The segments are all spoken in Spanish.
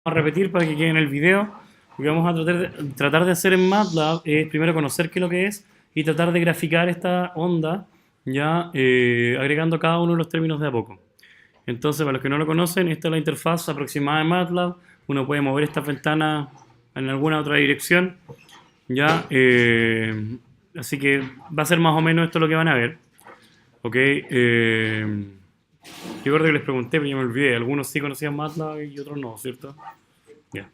a repetir para que quede en el video. Lo que vamos a tratar de hacer en MATLAB es primero conocer qué es lo que es y tratar de graficar esta onda, ya agregando cada uno de los términos de a poco. Entonces, para los que no lo conocen, esta es la interfaz aproximada de MATLAB. Uno puede mover estas ventanas en alguna otra dirección, ya. Así que va a ser más o menos esto lo que van a ver. Ok. Yo recuerdo que les pregunté, pero yo me olvidé. Algunos sí conocían MATLAB y otros no, ¿cierto? Ya.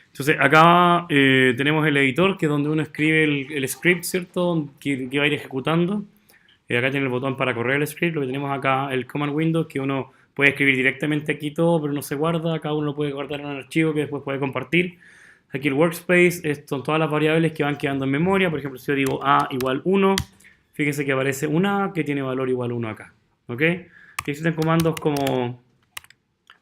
Entonces, acá tenemos el editor, que es donde uno escribe el script, ¿cierto? Que va a ir ejecutando. Acá tiene el botón para correr el script. Lo que tenemos acá, el command window, que uno puede escribir directamente aquí todo, pero no se guarda. Cada uno lo puede guardar en un archivo que después puede compartir. Aquí el workspace son todas las variables que van quedando en memoria. Por ejemplo, si yo digo a igual 1, fíjense que aparece un a que tiene valor igual 1 acá. ¿Ok? Y existen comandos como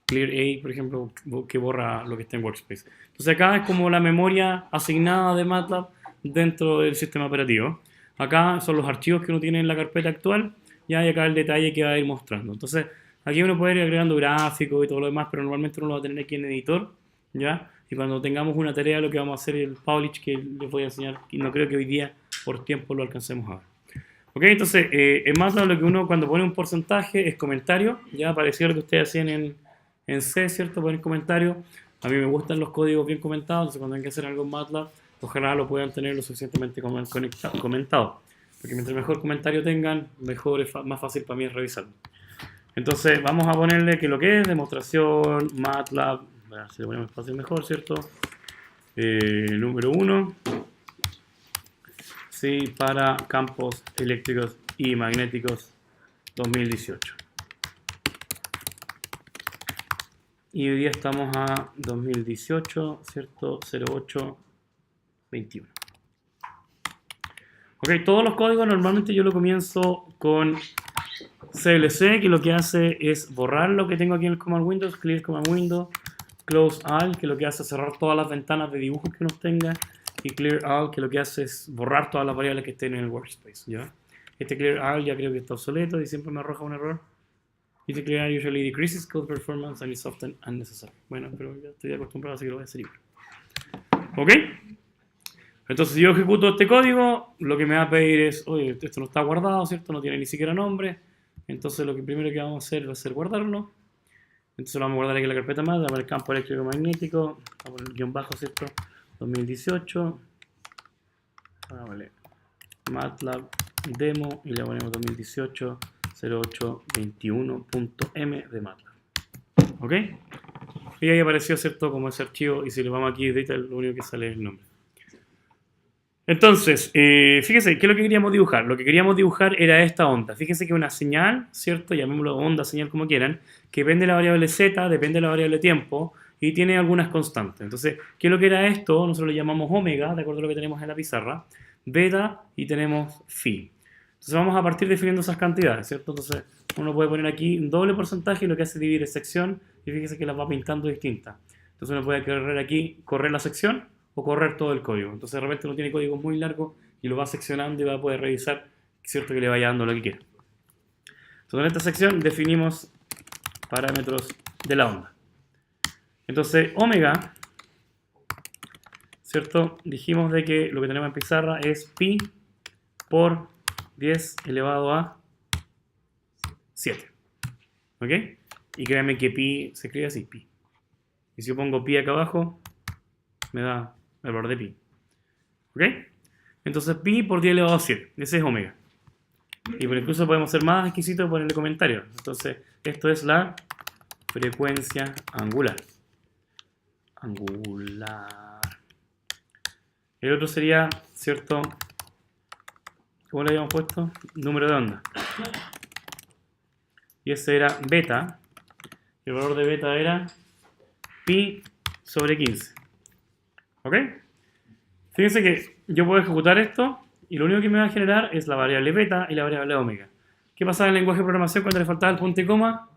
clear a, por ejemplo, que borra lo que está en workspace. Entonces acá es como la memoria asignada de MATLAB dentro del sistema operativo. Acá son los archivos que uno tiene en la carpeta actual, ya, y acá el detalle que va a ir mostrando. Entonces aquí uno puede ir agregando gráficos y todo lo demás, pero normalmente uno lo va a tener aquí en editor, ya. Y cuando tengamos una tarea, lo que vamos a hacer es el publish, que les voy a enseñar, y no creo que hoy día por tiempo lo alcancemos a ver. Ok, entonces en MATLAB lo que uno cuando pone un porcentaje es comentario, ya parecido a lo que ustedes hacían en C, ¿cierto? Poner comentario. A mí me gustan los códigos bien comentados, entonces cuando hay que hacer algo en MATLAB, ojalá lo puedan tener lo suficientemente comentado. Porque mientras mejor comentario tengan, mejor es más fácil para mí revisarlo. Entonces vamos a ponerle que lo que es demostración MATLAB, bueno, si le ponemos fácil mejor, ¿cierto? Número 1. Sí, para campos eléctricos y magnéticos 2018. Y hoy día estamos a 2018, ¿cierto? 0821. Ok, todos los códigos normalmente yo lo comienzo con CLC, que lo que hace es borrar lo que tengo aquí en el command window, clear command window, close all, que lo que hace es cerrar todas las ventanas de dibujos que uno tenga, y clear all, que lo que hace es borrar todas las variables que estén en el workspace, ¿ya? Este clear all ya creo que está obsoleto y siempre me arroja un error. Dice clear usually decreases code performance and is often unnecessary. Bueno, pero ya estoy acostumbrado, así que lo voy a hacer igual. ¿Ok? Entonces, si yo ejecuto este código, lo que me va a pedir es, oye, esto no está guardado, ¿cierto? No tiene ni siquiera nombre. Entonces, lo que primero que vamos a hacer va a ser guardarlo. Entonces, lo vamos a guardar aquí en la carpeta más, vamos a poner campo eléctrico magnético, vamos a poner el guión bajo, ¿cierto? 2018. Vale. MATLAB demo y le ponemos 2018 0821.m de MATLAB. ¿Ok? Y ahí apareció, ¿cierto? Como ese archivo, y si le vamos aquí a editar, lo único que sale es el nombre. Entonces, fíjense, ¿qué es lo que queríamos dibujar? Lo que queríamos dibujar era esta onda. Fíjense que una señal, ¿cierto? Llamémoslo onda, señal, como quieran, que depende de la variable z, depende de la variable tiempo, y tiene algunas constantes. Entonces, ¿qué es lo que era esto? Nosotros lo llamamos omega, de acuerdo a lo que tenemos en la pizarra, beta, y tenemos phi. Entonces vamos a partir definiendo esas cantidades, ¿cierto? Entonces uno puede poner aquí un doble porcentaje y lo que hace es dividir sección, y fíjense que las va pintando distintas. Entonces uno puede correr aquí, correr la sección o correr todo el código. Entonces de repente uno tiene códigos muy largos y lo va seccionando y va a poder revisar, ¿cierto? Que le vaya dando lo que quiera. Entonces en esta sección definimos parámetros de la onda. Entonces omega, ¿cierto? Dijimos de que lo que tenemos en pizarra es pi por 10 elevado a 7. ¿Ok? Y créanme que pi se escribe así, pi. Y si yo pongo pi acá abajo, me da el valor de pi. ¿Ok? Entonces pi por 10 elevado a 7. Ese es omega. Y por incluso podemos ser más exquisitos y ponerle comentarios. Entonces, esto es la frecuencia angular. Angular. El otro sería, ¿cierto? ¿Cómo le habíamos puesto? Número de onda. Y ese era beta. Y el valor de beta era pi sobre 15. ¿Ok? Fíjense que yo puedo ejecutar esto y lo único que me va a generar es la variable beta y la variable omega. ¿Qué pasaba en el lenguaje de programación cuando le faltaba el punto y coma?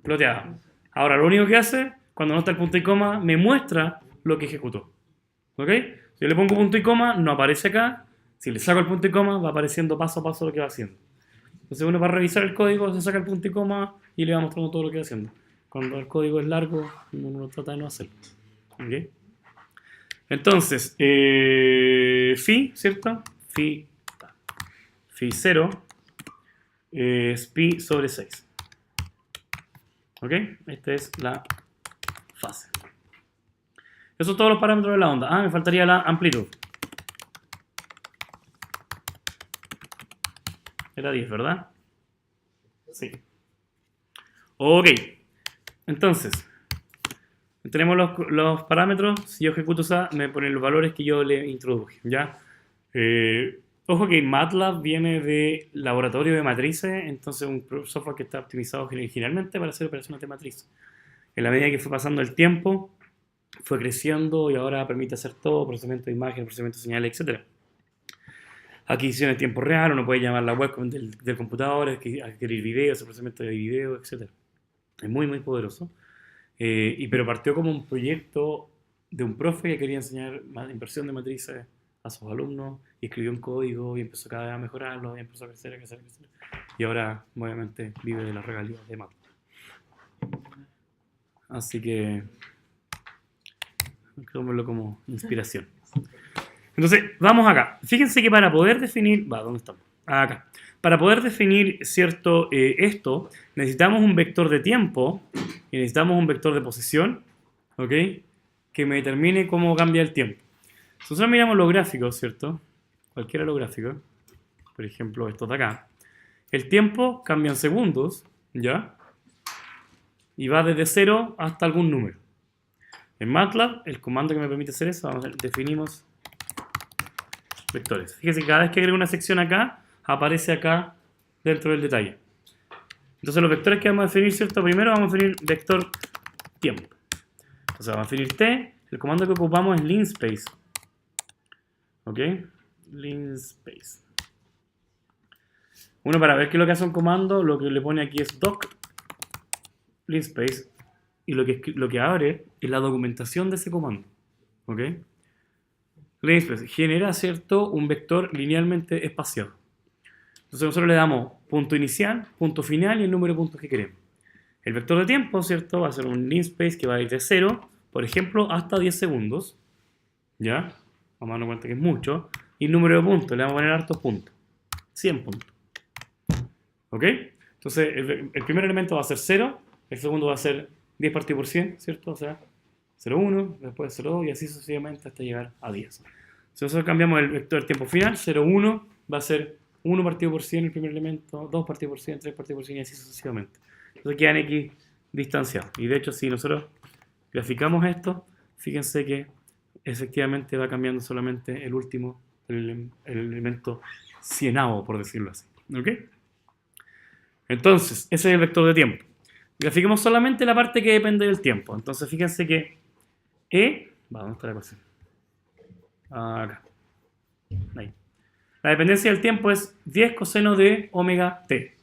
Ploteado. Ahora lo único que hace, cuando no está el punto y coma, me muestra lo que ejecutó. ¿Ok? Si yo le pongo punto y coma, no aparece acá. Si le saco el punto y coma, va apareciendo paso a paso lo que va haciendo. Entonces uno va a revisar el código, se saca el punto y coma y le va mostrando todo lo que va haciendo. Cuando el código es largo, uno trata de no hacerlo. ¿Ok? Entonces, phi, ¿cierto? Phi 0 es pi sobre 6. ¿Ok? Esta es la fase. Esos son todos los parámetros de la onda. Me faltaría la amplitud. Era 10, ¿verdad? Sí. Ok. Entonces, tenemos los parámetros. Si yo ejecuto esa, me pone los valores que yo le introduje. ¿Ya? Ojo que MATLAB viene de laboratorio de matrices, entonces un software que está optimizado originalmente para hacer operaciones de matriz. En la medida que fue pasando el tiempo, fue creciendo y ahora permite hacer todo, procesamiento de imagen, procesamiento de señales, etc. Adquisición en tiempo real, uno puede llamar la webcam del computador, adquirir videos, hacer procesamiento de video, etc. Es muy, muy poderoso. Pero partió como un proyecto de un profe que quería enseñar inversión de matrices a sus alumnos y escribió un código y empezó cada vez a mejorarlo y empezó a crecer, a crecer, a crecer. Y ahora, obviamente, vive de las regalías de MATLAB. Así que, tomémoslo como inspiración. Entonces, vamos acá. Fíjense que para poder definir... ¿dónde estamos? Acá. Para poder definir, ¿cierto? Esto, necesitamos un vector de tiempo y necesitamos un vector de posición, ¿ok? Que me determine cómo cambia el tiempo. Si nosotros miramos los gráficos, ¿cierto? Cualquiera de los gráficos, por ejemplo, estos de acá, el tiempo cambia en segundos, ¿ya? Y va desde 0 hasta algún número. En MATLAB, el comando que me permite hacer eso, definimos vectores. Fíjense que cada vez que agrego una sección acá, aparece acá dentro del detalle. Entonces los vectores que vamos a definir, ¿cierto? Primero vamos a definir vector tiempo. Entonces vamos a definir t, el comando que ocupamos es linspace. ¿Ok? Linspace. Uno para ver qué es lo que hace un comando, lo que le pone aquí es doc linspace y lo que abre es la documentación de ese comando. ¿Ok? Linspace genera, ¿cierto? Un vector linealmente espaciado. Entonces nosotros le damos punto inicial, punto final y el número de puntos que queremos. El vector de tiempo, ¿cierto? Va a ser un linspace que va a ir de 0, por ejemplo, hasta 10 segundos. ¿Ya? Vamos a darnos cuenta que es mucho. Y el número de puntos, le vamos a poner hartos puntos. 100 puntos. ¿Ok? Entonces el primer elemento va a ser 0, el segundo va a ser 10 partido por 100, ¿cierto? O sea, 0,1, después 0,2 y así sucesivamente hasta llegar a 10. Si nosotros cambiamos el vector del tiempo final, 0,1 va a ser 1 partido por 100 el primer elemento, 2 partido por 100, 3 partido por 100 y así sucesivamente. Entonces quedan X distanciados. Y de hecho, si nosotros graficamos esto, fíjense que efectivamente va cambiando solamente el último, el elemento cienavo, por decirlo así. ¿Ok? Entonces, ese es el vector de tiempo. Grafiquemos solamente la parte que depende del tiempo. Entonces, fíjense que ¿dónde está la ecuación? Acá. Ahí. La dependencia del tiempo es 10 coseno de omega t.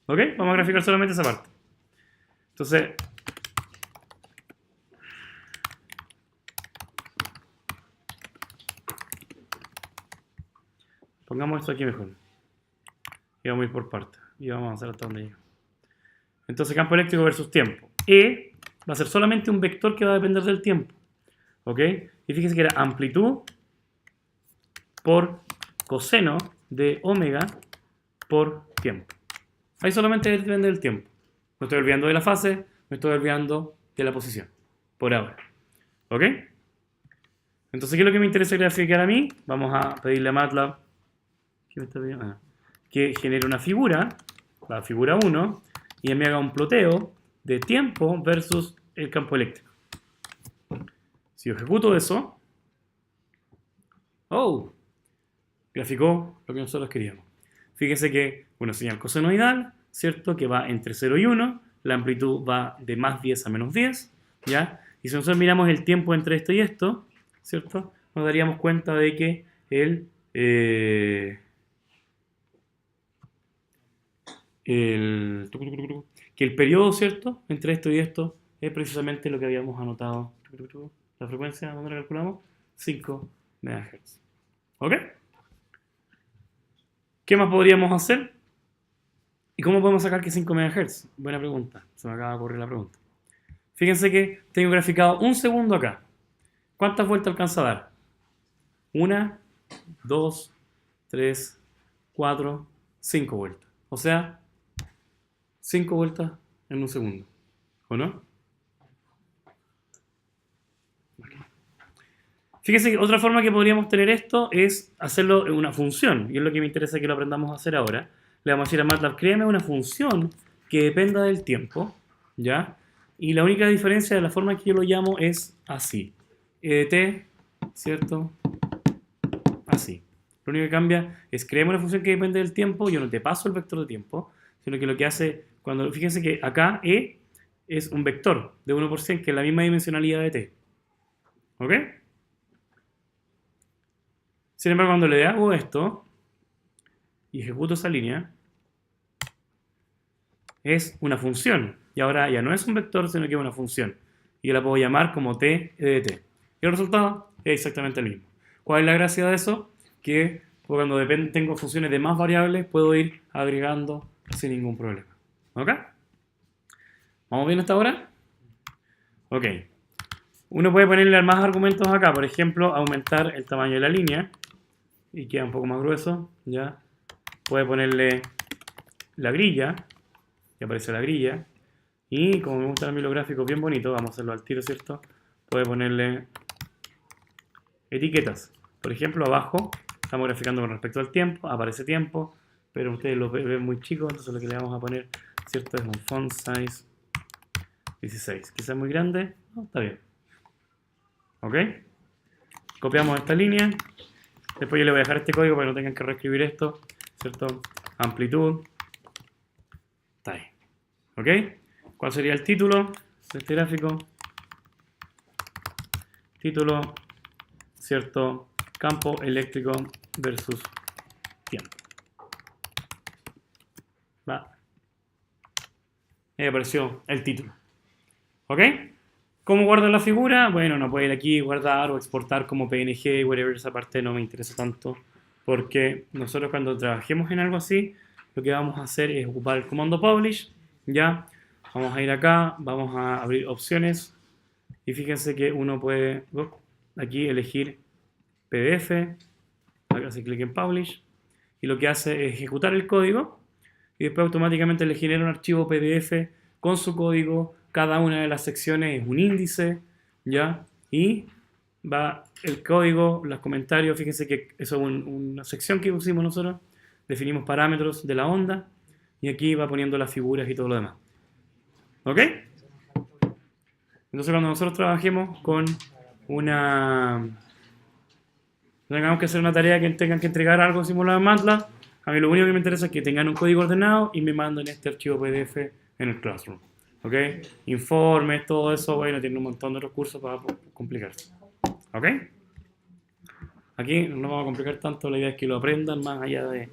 ¿Ok? Vamos a graficar solamente esa parte. Entonces, pongamos esto aquí mejor. Y vamos a ir por partes. Y vamos a avanzar hasta donde llegue. Entonces, campo eléctrico versus tiempo. Va a ser solamente un vector que va a depender del tiempo. ¿Ok? Y fíjense que era amplitud por coseno de omega por tiempo. Ahí solamente depende del tiempo. Me estoy olvidando de la fase, me estoy olvidando de la posición. Por ahora. ¿Ok? Entonces, ¿qué es lo que me interesa graficar a mí? Vamos a pedirle a MATLAB ¿qué me está pidiendo? Que genere una figura, la figura 1, y me haga un ploteo de tiempo versus el campo eléctrico. Si yo ejecuto eso, graficó lo que nosotros queríamos. Fíjese que una señal cosenoidal, ¿cierto? Que va entre 0 y 1, la amplitud va de más 10 a menos 10, ¿ya? Y si nosotros miramos el tiempo entre esto y esto, ¿cierto? Nos daríamos cuenta de que el periodo, ¿cierto? Entre esto y esto es precisamente lo que habíamos anotado. La frecuencia, ¿dónde la calculamos? 5 MHz. ¿Ok? ¿Qué más podríamos hacer? ¿Y cómo podemos sacar que 5 MHz? Buena pregunta. Se me acaba de ocurrir la pregunta. Fíjense que tengo graficado un segundo acá. ¿Cuántas vueltas alcanza a dar? 1, 2, 3, 4, 5 vueltas. O sea, 5 vueltas en un segundo. ¿O no? Fíjense que otra forma que podríamos tener esto es hacerlo en una función. Y es lo que me interesa que lo aprendamos a hacer ahora. Le vamos a decir a MATLAB, créame una función que dependa del tiempo. ¿Ya? Y la única diferencia de la forma que yo lo llamo es así. EDT, ¿cierto? Así. Lo único que cambia es créame una función que depende del tiempo. Yo no te paso el vector de tiempo, sino que lo que hace, fíjense que acá E es un vector de 1%, que es la misma dimensionalidad de T. ¿Ok? Sin embargo, cuando le hago esto y ejecuto esa línea, es una función. Y ahora ya no es un vector, sino que es una función. Y yo la puedo llamar como t de t. Y el resultado es exactamente el mismo. ¿Cuál es la gracia de eso? Que cuando tengo funciones de más variables, puedo ir agregando sin ningún problema. ¿Ok? ¿Vamos bien hasta ahora? Ok. Uno puede ponerle más argumentos acá. Por ejemplo, aumentar el tamaño de la línea. Y queda un poco más grueso. ¿Ya? Puede ponerle la grilla. Y aparece la grilla. Y como me gustan a mí los gráficos bien bonitos, vamos a hacerlo al tiro, ¿cierto? Puede ponerle etiquetas. Por ejemplo, abajo estamos graficando con respecto al tiempo, aparece tiempo, pero ustedes lo ven muy chicos, entonces lo que le vamos a poner, ¿cierto? Es un font size 16. Quizás muy grande, no, está bien. ¿Ok? Copiamos esta línea. Después yo le voy a dejar este código para que no tengan que reescribir esto, ¿cierto? Amplitud. Está ahí. ¿Ok? ¿Cuál sería el título de este gráfico? Título, ¿cierto? Campo eléctrico versus tiempo. Va. Ahí apareció el título. ¿Ok? ¿Cómo guardo la figura? Bueno, no puede ir aquí guardar o exportar como PNG, whatever, esa parte no me interesa tanto. Porque nosotros cuando trabajemos en algo así, lo que vamos a hacer es ocupar el comando publish. ¿Ya? Vamos a ir acá, vamos a abrir opciones. Y fíjense que uno puede aquí elegir PDF, acá hace clic en Publish, y lo que hace es ejecutar el código, y después automáticamente le genera un archivo PDF con su código, cada una de las secciones es un índice, ¿ya? Y va el código, los comentarios, fíjense que eso es una sección que pusimos nosotros, definimos parámetros de la onda, y aquí va poniendo las figuras y todo lo demás. ¿Ok? Entonces cuando nosotros trabajemos con tengamos que hacer una tarea que tengan que entregar algo simulado en MATLAB, a mí lo único que me interesa es que tengan un código ordenado y me manden este archivo PDF en el Classroom. ¿Ok? Informes, todo eso, bueno, tiene un montón de recursos para complicarse. ¿Ok? Aquí no vamos a complicar tanto, la idea es que lo aprendan más allá de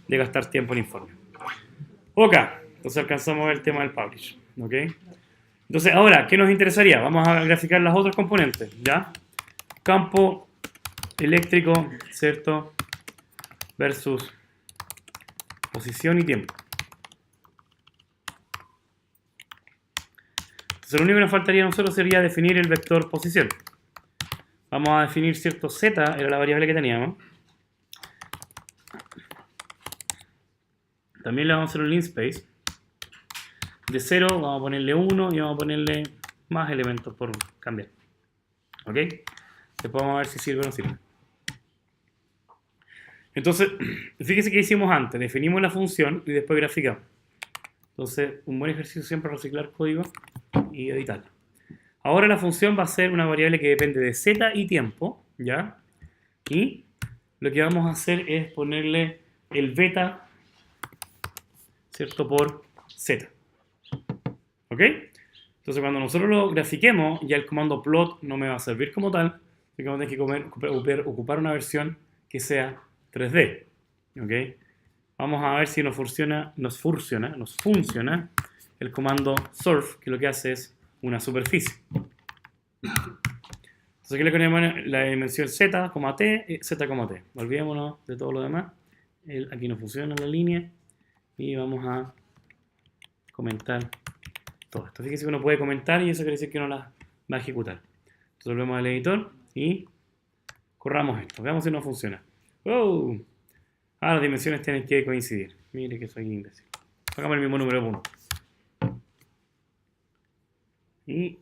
gastar tiempo en informes. Ok, entonces alcanzamos el tema del publish. ¿Ok? Entonces, ahora, ¿qué nos interesaría? Vamos a graficar las otras componentes, ¿ya? Campo eléctrico, ¿cierto? Versus posición y tiempo. Entonces, lo único que nos faltaría a nosotros sería definir el vector posición. Vamos a definir, ¿cierto? Z era la variable que teníamos. También le vamos a hacer un linspace. De 0 vamos a ponerle 1 y vamos a ponerle más elementos por cambiar. ¿Ok? Después vamos a ver si sirve o no sirve. Entonces, fíjense que hicimos antes. Definimos la función y después graficamos. Entonces, un buen ejercicio siempre es reciclar código y editarlo. Ahora la función va a ser una variable que depende de z y tiempo, ¿ya? Y lo que vamos a hacer es ponerle el beta, ¿cierto? Por z. ¿Ok? Entonces, cuando nosotros lo grafiquemos, ya el comando plot no me va a servir como tal, así que vamos a tener que ocupar una versión que sea 3D. ¿Ok? Vamos a ver si nos funciona el comando surf, que lo que hace es una superficie. Entonces aquí le ponemos la dimensión z, t, z, t. Olvidémonos de todo lo demás. Aquí no funciona la línea. Y vamos a comentar todo esto. Fíjense que uno puede comentar y eso quiere decir que uno la va a ejecutar. Entonces volvemos al editor y corramos esto. Veamos si no funciona. ¡Oh! Las dimensiones tienen que coincidir. Mire que soy imbécil. Hagamos el mismo número de puntos. Y...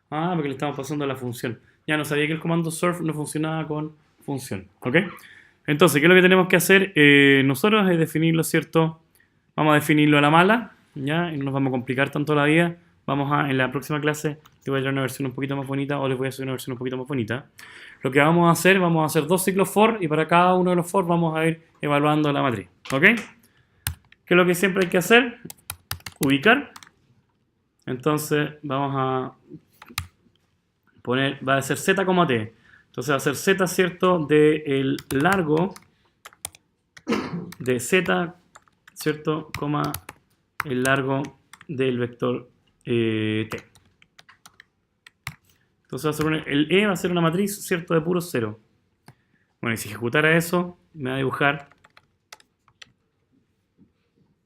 porque le estamos pasando la función. Ya no sabía que el comando surf no funcionaba con función. ¿Ok? Entonces, ¿qué es lo que tenemos que hacer? Nosotros es definirlo, ¿cierto? Vamos a definirlo a la mala, ¿ya? Y no nos vamos a complicar tanto la vida. En la próxima clase, les voy a traer una versión un poquito más bonita o les voy a hacer una versión un poquito más bonita. Lo que vamos a hacer 2 ciclos for y para cada uno de los for vamos a ir evaluando la matriz. ¿Ok? ¿Qué es lo que siempre hay que hacer? Ubicar. Entonces, vamos a poner, va a ser z, t. Entonces va a ser z, ¿cierto? Del largo de z, ¿cierto? Coma el largo del vector t. Entonces el e va a ser una matriz, ¿cierto? De puro 0. Bueno, y si ejecutara eso, me va a dibujar...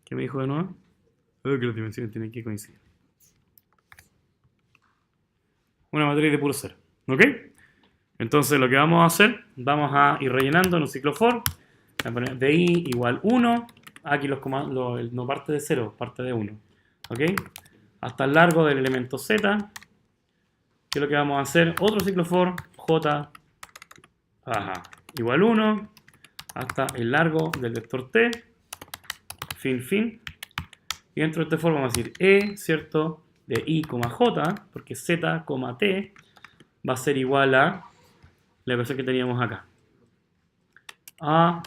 ¿Qué me dijo de nuevo? Que las dimensiones tienen que coincidir. Una matriz de puro 0. ¿Ok? Entonces lo que vamos a hacer, vamos a ir rellenando en un ciclo for. Voy a poner de i igual 1. Aquí los comandos no parte de 0, parte de 1. ¿Ok? Hasta el largo del elemento z. ¿Qué es lo que vamos a hacer? Otro ciclo for, j igual 1. Hasta el largo del vector t. Fin. Y dentro de este for vamos a decir e, ¿cierto? De i, j, porque z, t va a ser igual a la ecuación que teníamos acá. A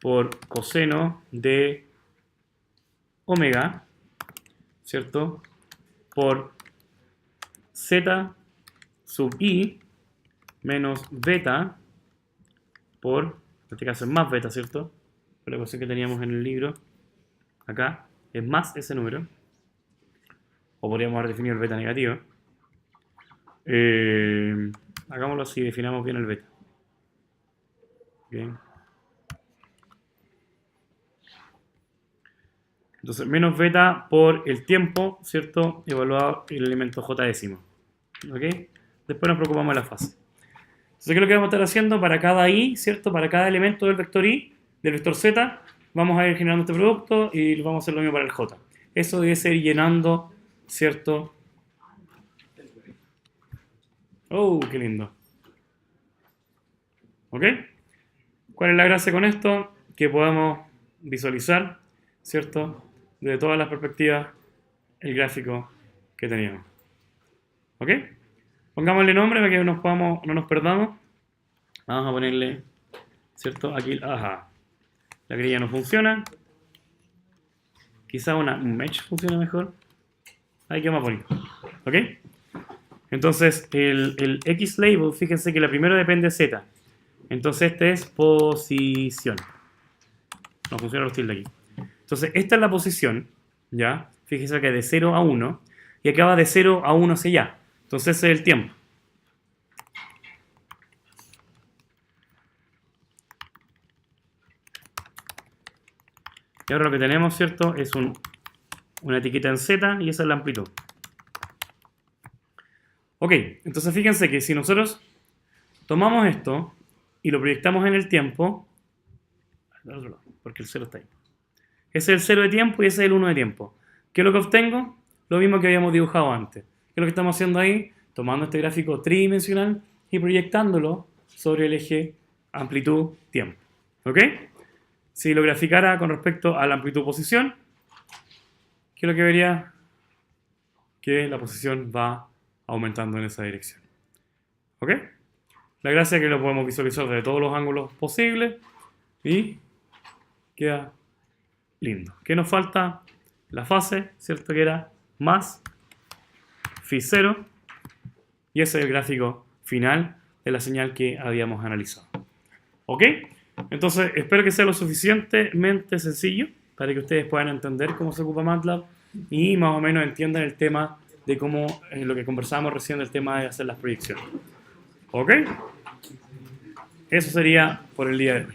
por coseno de omega, ¿cierto? Por z sub i menos beta por, en este caso es más beta, ¿cierto? Por la ecuación que teníamos en el libro, acá, es más ese número. O podríamos haber definido el beta negativo. Hagámoslo así, definamos bien el beta. Bien. Entonces, menos beta por el tiempo, ¿cierto? Evaluado el elemento j décimo. ¿Ok? Después nos preocupamos de la fase. Entonces, ¿qué es lo que vamos a estar haciendo para cada i, ¿cierto? Para cada elemento del vector i, del vector z, vamos a ir generando este producto y vamos a hacer lo mismo para el j. Eso debe ser llenando, ¿cierto? ¡Oh, qué lindo! ¿Ok? ¿Cuál es la gracia con esto? Que podamos visualizar, ¿cierto? Desde todas las perspectivas, el gráfico que teníamos. ¿Ok? Pongámosle nombre para que no nos perdamos. Vamos a ponerle, ¿cierto? Aquí, la grilla no funciona. Quizá un mesh funcione mejor. Ahí queda más bonito. ¿Ok? Entonces, el X label, fíjense que la primera depende de Z. Entonces, este es posición. No funciona los tildes aquí. Entonces, esta es la posición, ¿ya? Fíjense que de 0 a 1, y acaba de 0 a 1 hacia allá. Entonces, ese es el tiempo. Y ahora lo que tenemos, ¿cierto? Es una etiqueta en Z y esa es la amplitud. Ok, entonces fíjense que si nosotros tomamos esto y lo proyectamos en el tiempo, porque el 0 está ahí. Ese es el 0 de tiempo y ese es el 1 de tiempo. ¿Qué es lo que obtengo? Lo mismo que habíamos dibujado antes. ¿Qué es lo que estamos haciendo ahí? Tomando este gráfico tridimensional y proyectándolo sobre el eje amplitud-tiempo. ¿Ok? Si lo graficara con respecto a la amplitud-posición, ¿qué es lo que vería? Que la posición va aumentando en esa dirección. ¿Ok? La gracia es que lo podemos visualizar desde todos los ángulos posibles y queda lindo. ¿Qué nos falta? La fase, ¿cierto? Que era más phi 0 y ese es el gráfico final de la señal que habíamos analizado. ¿Ok? Entonces, espero que sea lo suficientemente sencillo para que ustedes puedan entender cómo se ocupa MATLAB y más o menos entiendan el tema de cómo lo que conversábamos recién del tema de hacer las proyecciones. ¿Ok? Eso sería por el día de hoy.